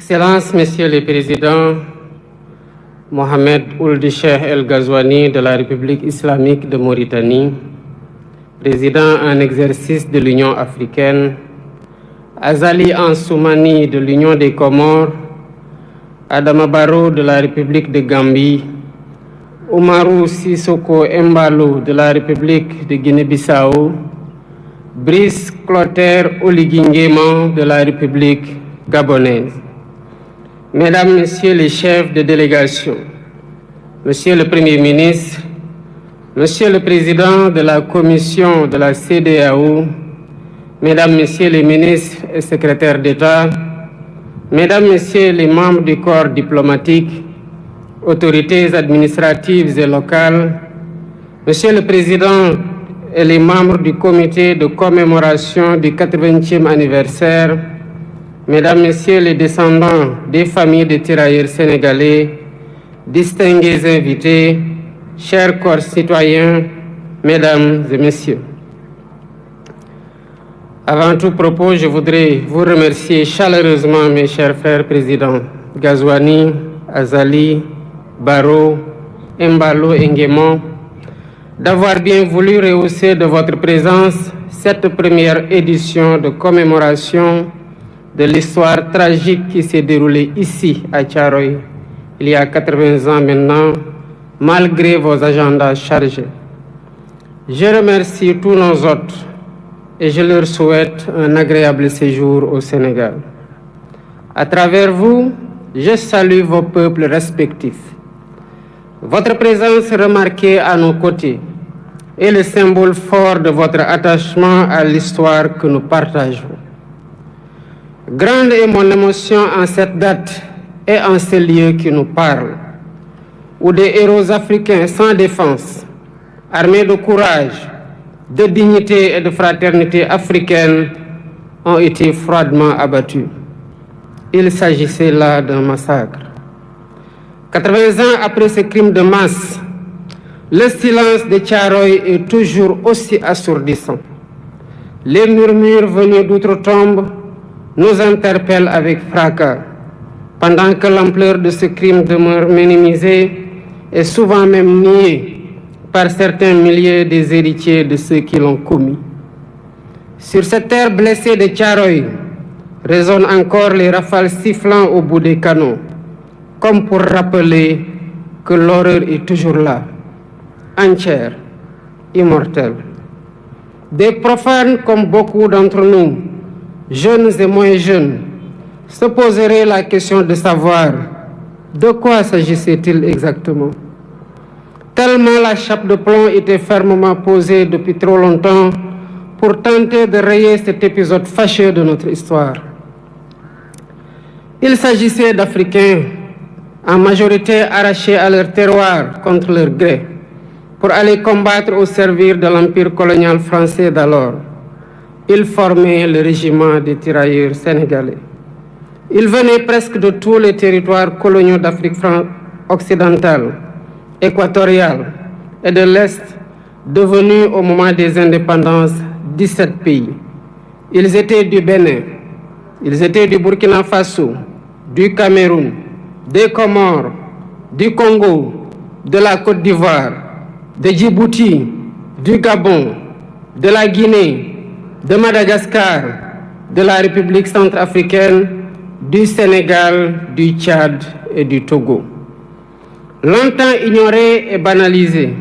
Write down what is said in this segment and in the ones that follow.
Excellences, Messieurs les Présidents, Mohamed Ould Cheikh El Ghazouani de la République islamique de Mauritanie, président en exercice de l'Union africaine, Azali Ansoumani de l'Union des Comores, Adama Barrow de la République de Gambie, Oumarou Sissoko Embalo de la République de Guinée-Bissau, Brice Clotaire Oligui Nguema de la République gabonaise. Mesdames, Messieurs les chefs de délégation, Monsieur le Premier ministre, Monsieur le Président de la Commission de la CEDEAO, Mesdames, Messieurs les ministres et secrétaires d'État, Mesdames, Messieurs les membres du corps diplomatique, autorités administratives et locales, Monsieur le Président et les membres du comité de commémoration du 80e anniversaire, Mesdames, Messieurs les descendants des familles de tirailleurs sénégalais, distingués invités, chers concitoyens, Mesdames et Messieurs. Avant tout propos, je voudrais vous remercier chaleureusement, mes chers frères présidents Ghazouani, Azali, Barrow, Embalo et Nguema, d'avoir bien voulu rehausser de votre présence cette première édition de commémoration de l'histoire tragique qui s'est déroulée ici à Thiaroye il y a 80 ans maintenant, malgré vos agendas chargés. Je remercie tous nos hôtes et je leur souhaite un agréable séjour au Sénégal. À travers vous, je salue vos peuples respectifs. Votre présence remarquée à nos côtés est le symbole fort de votre attachement à l'histoire que nous partageons. Grande est mon émotion en cette date et en ce lieu qui nous parle, où des héros africains sans défense, armés de courage, de dignité et de fraternité africaine, ont été froidement abattus. Il s'agissait là d'un massacre. 80 ans après ce crime de masse, le silence de Thiaroye est toujours aussi assourdissant. Les murmures venus d'outre-tombe nous interpellent avec fracas, pendant que l'ampleur de ce crime demeure minimisée et souvent même niée par certains milliers des héritiers de ceux qui l'ont commis. Sur cette terre blessée de Thiaroye résonnent encore les rafales sifflant au bout des canons, comme pour rappeler que l'horreur est toujours là, entière, immortelle. Des profanes comme beaucoup d'entre nous, jeunes et moins jeunes, se poseraient la question de savoir de quoi s'agissait-il exactement. Tellement la chape de plomb était fermement posée depuis trop longtemps pour tenter de rayer cet épisode fâcheux de notre histoire. Il s'agissait d'Africains, en majorité arrachés à leur terroir contre leur gré, pour aller combattre au service de l'empire colonial français d'alors. Ils formaient le régiment des tirailleurs sénégalais. Ils venaient presque de tous les territoires coloniaux d'Afrique occidentale, équatoriale et de l'Est, devenus au moment des indépendances 17 pays. Ils étaient du Bénin, ils étaient du Burkina Faso, du Cameroun, des Comores, du Congo, de la Côte d'Ivoire, de Djibouti, du Gabon, de la Guinée, de Madagascar, de la République centrafricaine, du Sénégal, du Tchad et du Togo. Longtemps ignorés et banalisés,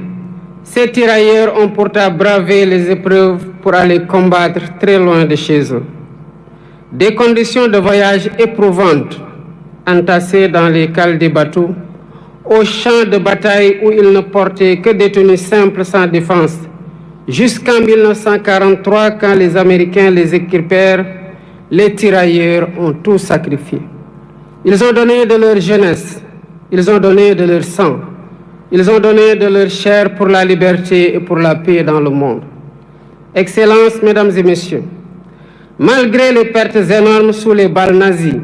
ces tirailleurs ont pourtant bravé les épreuves pour aller combattre très loin de chez eux. Des conditions de voyage éprouvantes, entassés dans les cales des bateaux, aux champs de bataille où ils ne portaient que des tenues simples sans défense, jusqu'en 1943, quand les Américains les équipèrent, les tirailleurs ont tout sacrifié. Ils ont donné de leur jeunesse, ils ont donné de leur sang, ils ont donné de leur chair pour la liberté et pour la paix dans le monde. Excellences, Mesdames et Messieurs, malgré les pertes énormes sous les balles nazies,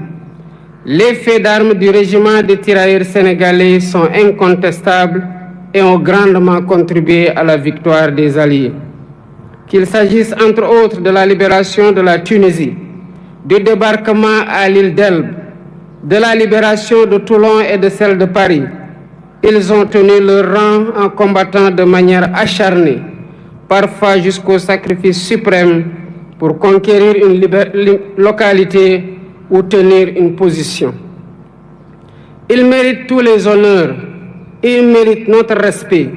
les faits d'armes du régiment des tirailleurs sénégalais sont incontestables et ont grandement contribué à la victoire des Alliés. Qu'il s'agisse entre autres de la libération de la Tunisie, du débarquement à l'île d'Elbe, de la libération de Toulon et de celle de Paris, ils ont tenu leur rang en combattant de manière acharnée, parfois jusqu'au sacrifice suprême, pour conquérir une localité ou tenir une position. Ils méritent tous les honneurs, ils méritent notre respect,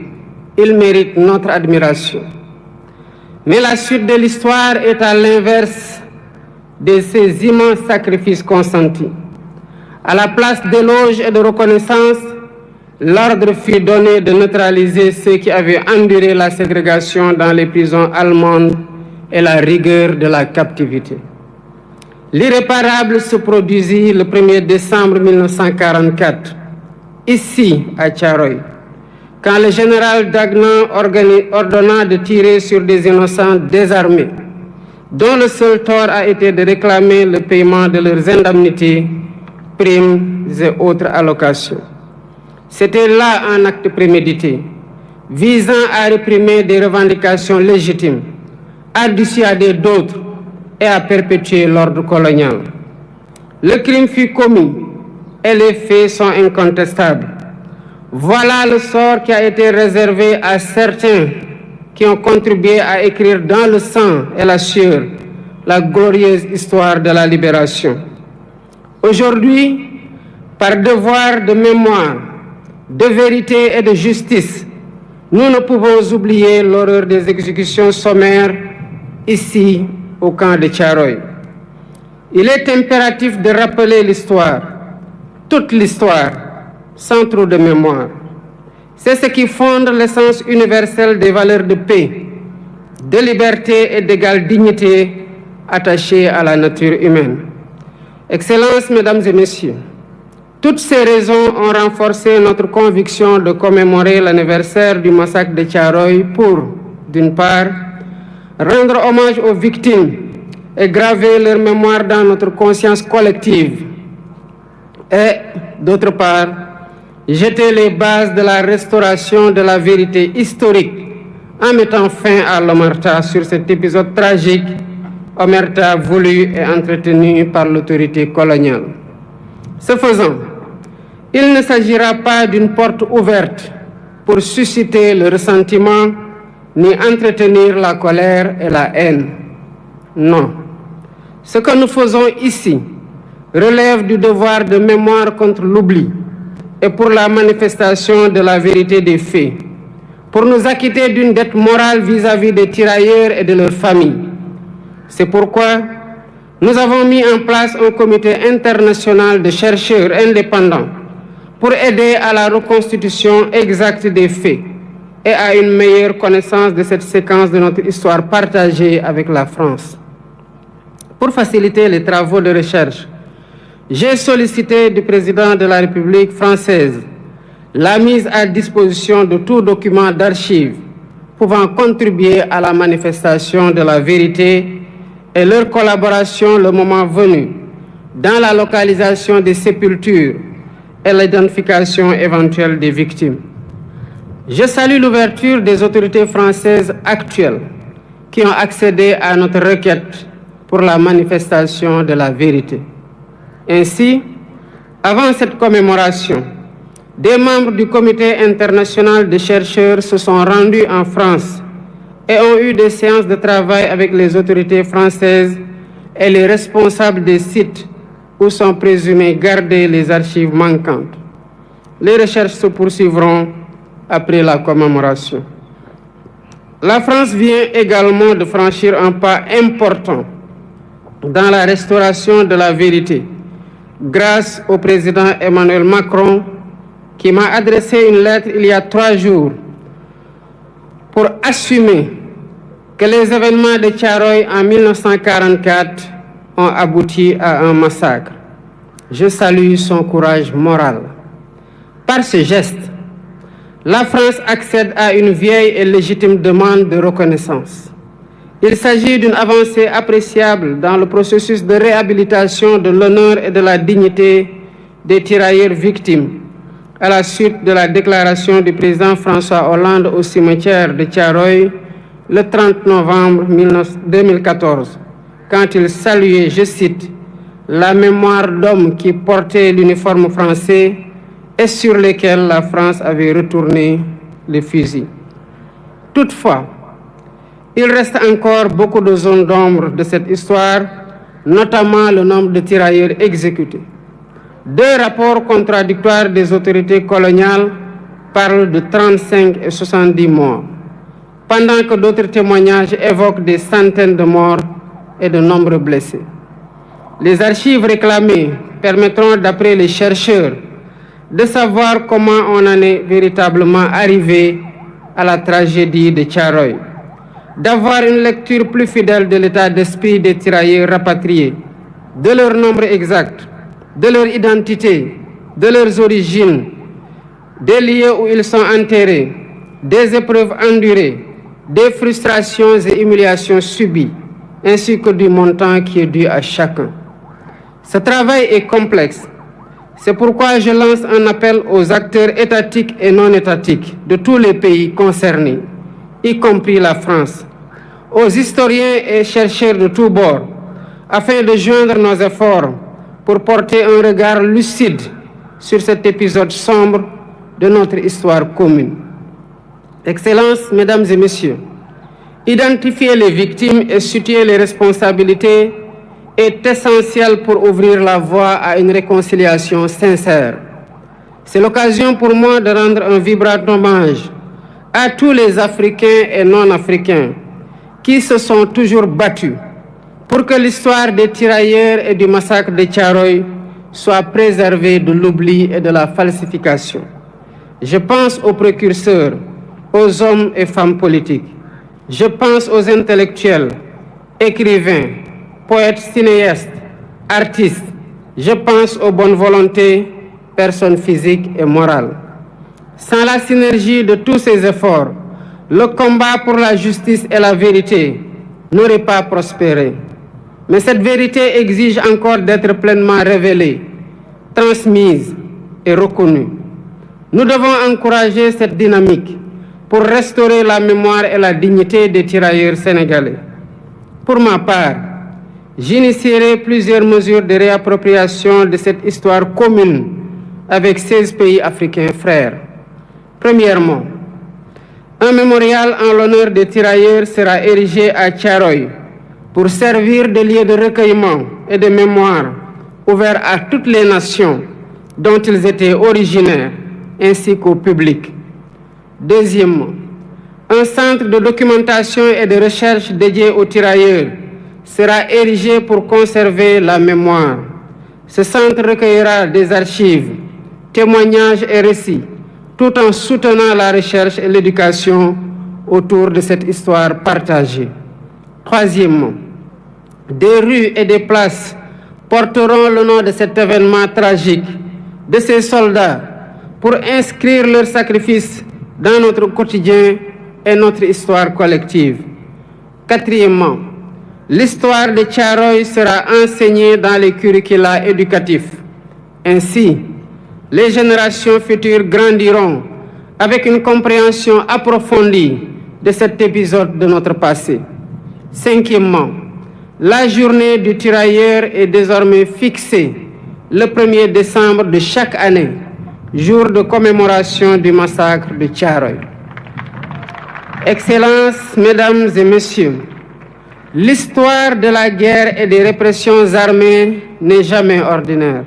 ils méritent notre admiration. Mais la suite de l'histoire est à l'inverse de ces immenses sacrifices consentis. À la place d'éloges et de reconnaissance, l'ordre fut donné de neutraliser ceux qui avaient enduré la ségrégation dans les prisons allemandes et la rigueur de la captivité. L'irréparable se produisit le 1er décembre 1944, ici à Thiaroye, quand le général Dagnan ordonna de tirer sur des innocents désarmés, dont le seul tort a été de réclamer le paiement de leurs indemnités, primes et autres allocations. C'était là un acte prémédité, visant à réprimer des revendications légitimes, à dissuader d'autres et à perpétuer l'ordre colonial. Le crime fut commis et les faits sont incontestables. Voilà le sort qui a été réservé à certains qui ont contribué à écrire dans le sang et la sueur la glorieuse histoire de la libération. Aujourd'hui, par devoir de mémoire, de vérité et de justice, nous ne pouvons oublier l'horreur des exécutions sommaires ici au camp de Thiaroye. Il est impératif de rappeler l'histoire, toute l'histoire, sans trop de mémoire. C'est ce qui fonde l'essence universelle des valeurs de paix, de liberté et d'égale dignité attachées à la nature humaine. Excellences, Mesdames et Messieurs, toutes ces raisons ont renforcé notre conviction de commémorer l'anniversaire du massacre de Thiaroye pour, d'une part, rendre hommage aux victimes et graver leur mémoire dans notre conscience collective, et, d'autre part, jeter les bases de la restauration de la vérité historique en mettant fin à l'omerta sur cet épisode tragique, omerta voulu et entretenu par l'autorité coloniale. Ce faisant, il ne s'agira pas d'une porte ouverte pour susciter le ressentiment ni entretenir la colère et la haine. Non. Ce que nous faisons ici relève du devoir de mémoire contre l'oubli et pour la manifestation de la vérité des faits, pour nous acquitter d'une dette morale vis-à-vis des tirailleurs et de leurs familles. C'est pourquoi nous avons mis en place un comité international de chercheurs indépendants pour aider à la reconstitution exacte des faits et à une meilleure connaissance de cette séquence de notre histoire partagée avec la France. Pour faciliter les travaux de recherche, j'ai sollicité du président de la République française la mise à disposition de tout document d'archives pouvant contribuer à la manifestation de la vérité et leur collaboration le moment venu dans la localisation des sépultures et l'identification éventuelle des victimes. Je salue l'ouverture des autorités françaises actuelles qui ont accédé à notre requête pour la manifestation de la vérité. Ainsi, avant cette commémoration, des membres du Comité international de chercheurs se sont rendus en France et ont eu des séances de travail avec les autorités françaises et les responsables des sites où sont présumées gardées les archives manquantes. Les recherches se poursuivront après la commémoration. La France vient également de franchir un pas important dans la restauration de la vérité, grâce au président Emmanuel Macron, qui m'a adressé une lettre il y a 3 jours pour assumer que les événements de Thiaroye en 1944 ont abouti à un massacre. Je salue son courage moral. Par ce geste, la France accède à une vieille et légitime demande de reconnaissance. Il s'agit d'une avancée appréciable dans le processus de réhabilitation de l'honneur et de la dignité des tirailleurs victimes, à la suite de la déclaration du président François Hollande au cimetière de Thiaroye le 30 novembre 2014, quand il saluait, je cite, « la mémoire d'hommes qui portaient l'uniforme français et sur lesquels la France avait retourné les fusils. Toutefois, il reste encore beaucoup de zones d'ombre de cette histoire, notamment le nombre de tirailleurs exécutés. Deux rapports contradictoires des autorités coloniales parlent de 35 et 70 morts, pendant que d'autres témoignages évoquent des centaines de morts et de nombreux blessés. Les archives réclamées permettront, d'après les chercheurs, de savoir comment on en est véritablement arrivé à la tragédie de Thiaroye, d'avoir une lecture plus fidèle de l'état d'esprit des tirailleurs rapatriés, de leur nombre exact, de leur identité, de leurs origines, des lieux où ils sont enterrés, des épreuves endurées, des frustrations et humiliations subies, ainsi que du montant qui est dû à chacun. Ce travail est complexe. C'est pourquoi je lance un appel aux acteurs étatiques et non étatiques de tous les pays concernés, y compris la France, aux historiens et chercheurs de tous bords, afin de joindre nos efforts pour porter un regard lucide sur cet épisode sombre de notre histoire commune. Excellences, Mesdames et Messieurs, identifier les victimes et situer les responsabilités est essentiel pour ouvrir la voie à une réconciliation sincère. C'est l'occasion pour moi de rendre un vibrant hommage à tous les Africains et non-Africains qui se sont toujours battus pour que l'histoire des tirailleurs et du massacre de Thiaroye soit préservée de l'oubli et de la falsification. Je pense aux précurseurs, aux hommes et femmes politiques. Je pense aux intellectuels, écrivains, poètes, cinéastes, artistes. Je pense aux bonnes volontés, personnes physiques et morales. Sans la synergie de tous ces efforts, le combat pour la justice et la vérité n'aurait pas prospéré. Mais cette vérité exige encore d'être pleinement révélée, transmise et reconnue. Nous devons encourager cette dynamique pour restaurer la mémoire et la dignité des tirailleurs sénégalais. Pour ma part, j'initierai plusieurs mesures de réappropriation de cette histoire commune avec 16 pays africains frères. Premièrement, un mémorial en l'honneur des tirailleurs sera érigé à Thiaroye pour servir de lieu de recueillement et de mémoire ouvert à toutes les nations dont ils étaient originaires, ainsi qu'au public. Deuxièmement, un centre de documentation et de recherche dédié aux tirailleurs sera érigé pour conserver la mémoire. Ce centre recueillera des archives, témoignages et récits, tout en soutenant la recherche et l'éducation autour de cette histoire partagée. Troisièmement, des rues et des places porteront le nom de cet événement tragique, de ces soldats, pour inscrire leur sacrifice dans notre quotidien et notre histoire collective. Quatrièmement, l'histoire de Thiaroye sera enseignée dans les curricula éducatifs. Ainsi, les générations futures grandiront avec une compréhension approfondie de cet épisode de notre passé. Cinquièmement, la journée du tirailleur est désormais fixée le 1er décembre de chaque année, jour de commémoration du massacre de Thiaroye. Excellences, Mesdames et Messieurs, l'histoire de la guerre et des répressions armées n'est jamais ordinaire.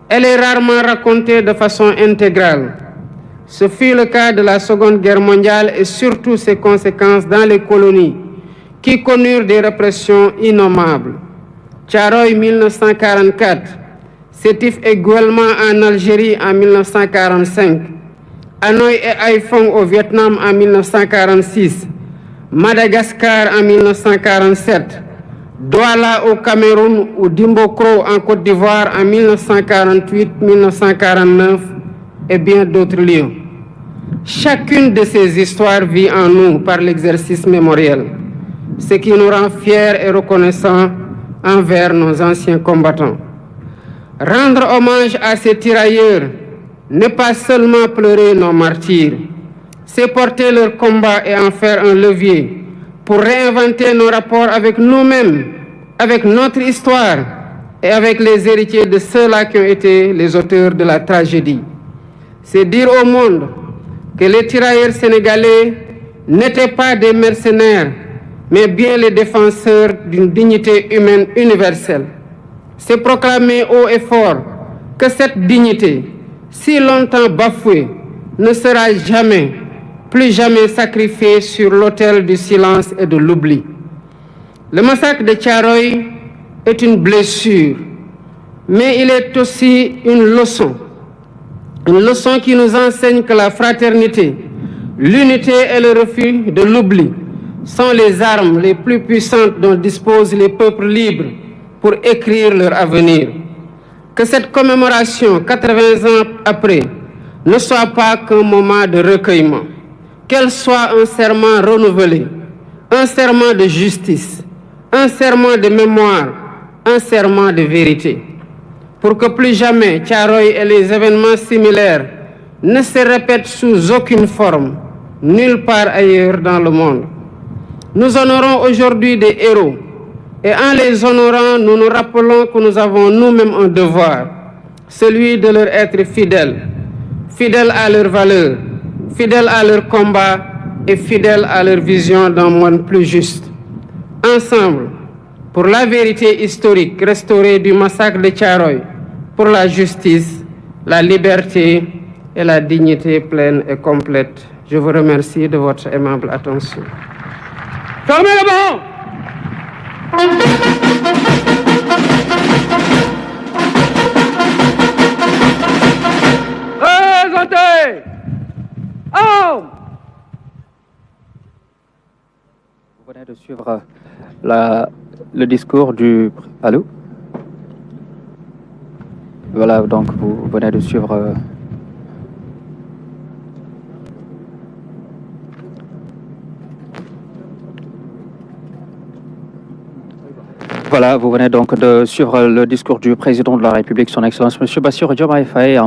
Elle est rarement racontée de façon intégrale. Ce fut le cas de la Seconde Guerre mondiale et surtout ses conséquences dans les colonies, qui connurent des répressions innommables. Thiaroye 1944, Sétif et Guelma en Algérie en 1945, Hanoï et Haiphong au Vietnam en 1946, Madagascar en 1947, Douala au Cameroun ou Dimbokro en Côte d'Ivoire en 1948-1949 et bien d'autres lieux. Chacune de ces histoires vit en nous par l'exercice mémoriel, ce qui nous rend fiers et reconnaissants envers nos anciens combattants. Rendre hommage à ces tirailleurs n'est pas seulement pleurer nos martyrs, c'est porter leur combat et en faire un levier pour réinventer nos rapports avec nous-mêmes, avec notre histoire et avec les héritiers de ceux-là qui ont été les auteurs de la tragédie. C'est dire au monde que les tirailleurs sénégalais n'étaient pas des mercenaires, mais bien les défenseurs d'une dignité humaine universelle. C'est proclamer haut et fort que cette dignité, si longtemps bafouée, ne sera jamais, plus jamais sacrifiée sur l'autel du silence et de l'oubli. Le massacre de Thiaroye est une blessure, mais il est aussi une leçon qui nous enseigne que la fraternité, l'unité et le refus de l'oubli sont les armes les plus puissantes dont disposent les peuples libres pour écrire leur avenir. Que cette commémoration, 80 ans après, ne soit pas qu'un moment de recueillement, qu'elle soit un serment renouvelé, un serment de justice, un serment de mémoire, un serment de vérité, pour que plus jamais Thiaroye et les événements similaires ne se répètent sous aucune forme, nulle part ailleurs dans le monde. Nous honorons aujourd'hui des héros, et en les honorant, nous nous rappelons que nous avons nous-mêmes un devoir, celui de leur être fidèles, fidèles à leurs valeurs, fidèles à leur combat et fidèles à leur vision d'un monde plus juste. Ensemble, pour la vérité historique restaurée du massacre de Thiaroye, pour la justice, la liberté et la dignité pleine et complète. Je vous remercie de votre aimable attention. Fermez le banc! Présentez! Armes! Vous venez de suivre le discours du... Allô? Voilà, donc vous venez de suivre... Voilà, vous venez donc de suivre le discours du président de la République, son Excellence, M. Bassirou Diomaye Faye.